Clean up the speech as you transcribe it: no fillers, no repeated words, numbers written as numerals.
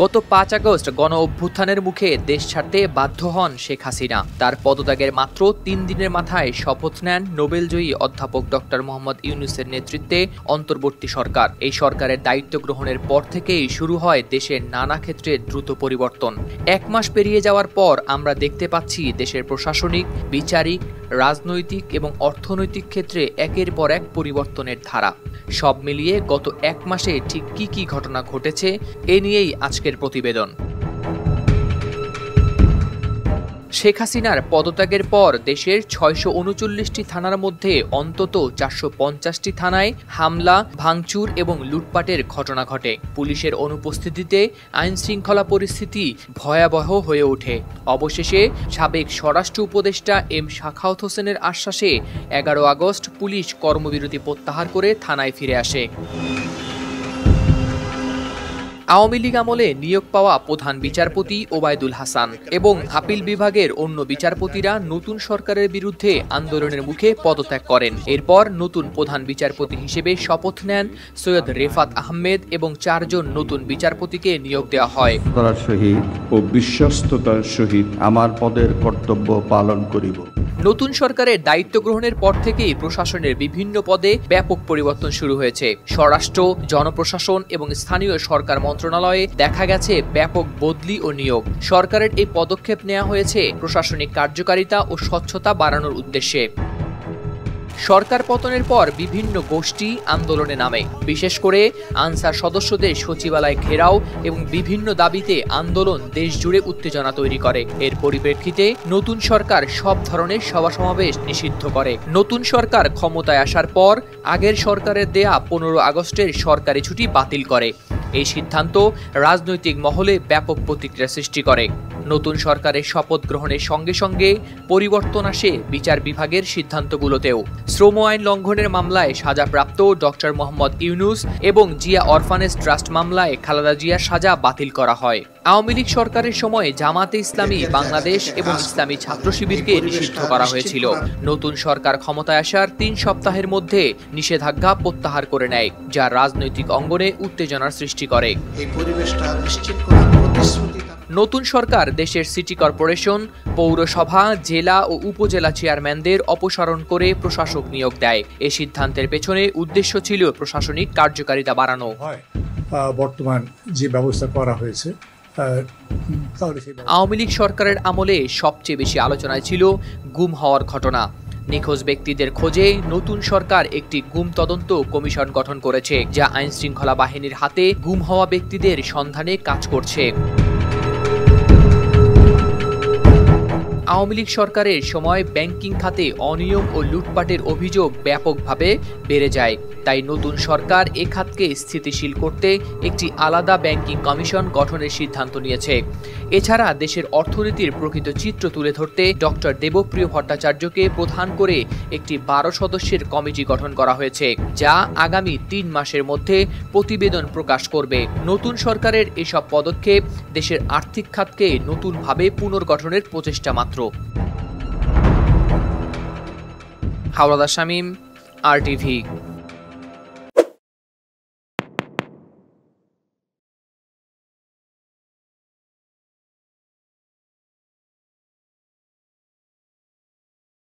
গত ৫ আগস্ট গণ অভ্যুত্থানের মুখে দেশ ছাড়তে বাধ্য হন শেখ হাসিনা। তার পদত্যাগের মাত্র ৩ দিনের মাথায় শপথ নেন নোবেলজয়ী অধ্যাপক ডক্টর মোহাম্মদ ইউনূসের নেতৃত্বে অন্তর্বর্তী সরকার। এই সরকারের দায়িত্ব গ্রহণের পর থেকেই শুরু হয় দেশের নানা ক্ষেত্রে দ্রুত পরিবর্তন। ১ মাস পেরিয়ে যাওয়ার পর আমরা দেখতে পাচ্ছি দেশের প্রশাসনিক, বিচারিক, রাজনৈতিক এবং অর্থনৈতিক ক্ষেত্রে একের পর এক পরিবর্তনের ধারা। সব মিলিয়ে গত ১ মাসে ঠিক কি ঘটনা ঘটেছে এ নিয়েই আজকের প্রতিবেদন। শেখ হাসিনার পদত্যাগের পর দেশের ৬৩৯টি থানার মধ্যে অন্তত ৪৫০টি থানায় হামলা, ভাঙচুর এবং লুটপাটের ঘটনা ঘটে। পুলিশের অনুপস্থিতিতে আইনশৃঙ্খলা পরিস্থিতি ভয়াবহ হয়ে ওঠে। অবশেষে সাবেক স্বরাষ্ট্র উপদেষ্টা এম সাখাওয়াত হোসেনের আশ্বাসে ১১ আগস্ট পুলিশ কর্মবিরতি প্রত্যাহার করে থানায় ফিরে আসে। আওয়ামী লীগ আমলে নিয়োগ পাওয়া প্রধান বিচারপতি ওবায়দুল হাসান এবং আপিল বিভাগের অন্য বিচারপতিরা নতুন সরকারের বিরুদ্ধে আন্দোলনের মুখে পদত্যাগ করেন। এরপর নতুন প্রধান বিচারপতি হিসেবে শপথ নেন সৈয়দ রেফাত আহমেদ এবং ৪ জন নতুন বিচারপতিকে নিয়োগ দেওয়া হয়। সহিত ও বিশ্বস্ততার সহিত আমার পদের কর্তব্য পালন করিব। নতুন সরকারের দায়িত্ব গ্রহণের পর থেকেই প্রশাসনের বিভিন্ন পদে ব্যাপক পরিবর্তন শুরু হয়েছে। স্বরাষ্ট্র, জনপ্রশাসন এবং স্থানীয় সরকার মন্ত্রণালয়ে দেখা গেছে ব্যাপক বদলি ও নিয়োগ। সরকারের এই পদক্ষেপ নেওয়া হয়েছে প্রশাসনিক কার্যকারিতা ও স্বচ্ছতা বাড়ানোর উদ্দেশ্যে। সরকার পতনের পর বিভিন্ন গোষ্ঠী আন্দোলনে নামে। বিশেষ করে আনসার সদস্যদের সচিবালয় ঘেরাও এবং বিভিন্ন দাবিতে আন্দোলন দেশ জুড়ে উত্তেজনা তৈরি করে। এর পরিপ্রেক্ষিতে নতুন সরকার সব ধরনের সভা সমাবেশ নিষিদ্ধ করে। নতুন সরকার ক্ষমতায় আসার পর আগের সরকারের দেয়া ১৫ আগস্টের সরকারি ছুটি বাতিল করে। এই সিদ্ধান্ত রাজনৈতিক মহলে ব্যাপক প্রতিক্রিয়া সৃষ্টি করে। নতুন সরকারের শপথ গ্রহণের সঙ্গে সঙ্গে পরিবর্তন আসে বিচার বিভাগের সিদ্ধান্তগুলোতেও। শ্রম আইন লঙ্ঘনের মামলায় সাজাপ্রাপ্ত ডক্টর মোহাম্মদ ইউনূস এবং জিয়া অরফানেজ ট্রাস্ট মামলায় খালেদা জিয়ার সাজা বাতিল করা হয়। আওয়ামী লীগ সরকারের সময় জামাতে ইসলামী বাংলাদেশ এবং ইসলামী ছাত্র শিবিরকে নিষিদ্ধ করা হয়েছিল। নতুন সরকার ক্ষমতায় আসার ৩ সপ্তাহের মধ্যে নিষেধাজ্ঞা প্রত্যাহার করে নেয়, যা রাজনৈতিক অঙ্গনে উত্তেজনার সৃষ্টি করে। নতুন সরকার দেশের সিটি কর্পোরেশন, পৌরসভা, জেলা ও উপজেলা চেয়ারম্যানদের অপসারণ করে প্রশাসক নিয়োগ দেয়। এ সিদ্ধান্তের পেছনে উদ্দেশ্য ছিল প্রশাসনিক কার্যকারিতা বাড়ানো। বর্তমান যে ব্যবস্থা করা হয়েছে, আওয়ামী লীগ সরকারের আমলে সবচেয়ে বেশি আলোচনায় ছিল গুম হওয়ার ঘটনা। নিখোঁজ ব্যক্তিদের খোঁজে নতুন সরকার একটি গুম তদন্ত কমিশন গঠন করেছে, যা আইনশৃঙ্খলা বাহিনীর হাতে গুম হওয়া ব্যক্তিদের সন্ধানে কাজ করছে। আওয়ামী লীগ সরকারের সময় ব্যাংকিং খাতে অনিয়ম ও লুটপাটের অভিযোগ ব্যাপকভাবে বেড়ে যায়। তাই নতুন সরকার এ খাতকে স্থিতিশীল করতে একটি আলাদা ব্যাংকিং কমিশন গঠনের সিদ্ধান্ত নিয়েছে। এছাড়া দেশের অর্থনীতির প্রকৃত চিত্র তুলে ধরতে ডক্টর দেবপ্রিয় ভট্টাচার্যকে প্রধান করে একটি ১২ সদস্যের কমিটি গঠন করা হয়েছে, যা আগামী ৩ মাসের মধ্যে প্রতিবেদন প্রকাশ করবে। নতুন সরকারের এসব পদক্ষেপ দেশের আর্থিক খাতকে নতুনভাবে পুনর্গঠনের প্রচেষ্টা মাত্র। হাওলাদার শামীম, RTV।